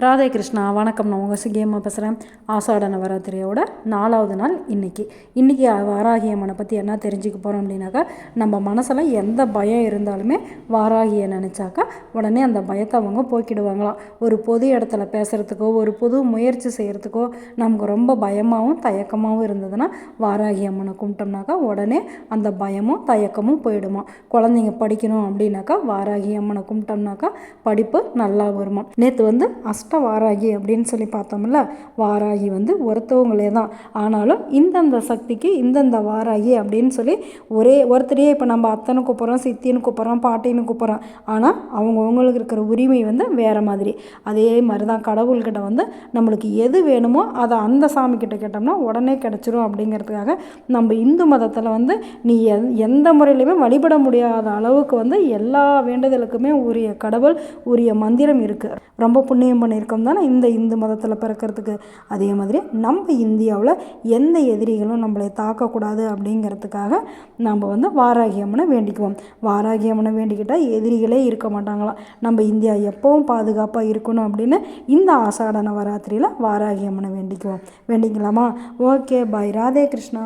ராதே கிருஷ்ணா, வணக்கம். நான் உங்கள் சிங்கேமா பேசுகிறேன். ஆஷாட நவராத்திரியோட 4வது நாள் இன்றைக்கி வாராகி அம்மனை பற்றி என்ன தெரிஞ்சுக்க போகிறோம் அப்படின்னாக்கா, நம்ம மனசில் எந்த பயம் இருந்தாலுமே வாராகியை நினச்சாக்கா உடனே அந்த பயத்தை அவங்க போக்கிடுவாங்களாம். ஒரு பொது இடத்துல பேசுகிறதுக்கோ ஒரு புது முயற்சி செய்கிறதுக்கோ நமக்கு ரொம்ப பயமாகவும் தயக்கமாகவும் இருந்ததுன்னா வாராகி அம்மனை கும்பிட்டோம்னாக்கா உடனே அந்த பயமும் தயக்கமும் போயிடுமா. குழந்தைங்க படிக்கணும் அப்படின்னாக்கா வாராகி அம்மனை கும்பிட்டோம்னாக்கா படிப்பு நல்லா வருமா. நேற்று வாராகி அப்படின்னு சொல்லி பார்த்தோம்ல, வாராகி ஒருத்தவங்களே தான். ஆனாலும் இந்தந்த சக்திக்கு இந்தந்த வாராகி அப்படின்னு சொல்லி ஒருத்தரையே இப்போ நம்ம அத்தனை கூப்பிட்றோம், சித்தின்னு கூப்பிட்றோம், பாட்டின்னு கூப்பிட்றோம். ஆனால் அவங்களுக்கு இருக்கிற உரிமை வேறு மாதிரி. அதே மாதிரி தான் கடவுள்கிட்ட நம்மளுக்கு எது வேணுமோ அதை அந்த சாமிக்கிட்ட கேட்டோம்னா உடனே கிடச்சிரும். அப்படிங்கிறதுக்காக நம்ம இந்து மதத்தில் நீ எந்த முறையிலையுமே வழிபட முடியாத அளவுக்கு எல்லா வேண்டுதலுக்குமே உரிய கடவுள் உரிய மந்திரம் இருக்குது. ரொம்ப புண்ணியம் பண்ணியிருக்கோம் தானே இந்த இந்து மதத்தில் பிறக்கிறதுக்கு. அதே மாதிரி நம்ம இந்தியாவில் எந்த எதிரிகளும் நம்மளை தாக்கக்கூடாது அப்படிங்கிறதுக்காக நம்ம வாராகி அம்மனை வேண்டிக்குவோம். வாராகி அம்மனை வேண்டிக்கிட்டால் எதிரிகளே இருக்க மாட்டாங்களாம். நம்ம இந்தியா எப்பவும் பாதுகாப்பாக இருக்கணும் அப்படின்னு இந்த ஆஷாட நவராத்திரியில் வாராகி அம்மனை வேண்டிக்கலாமா? ஓகே, பாய். ராதே கிருஷ்ணா.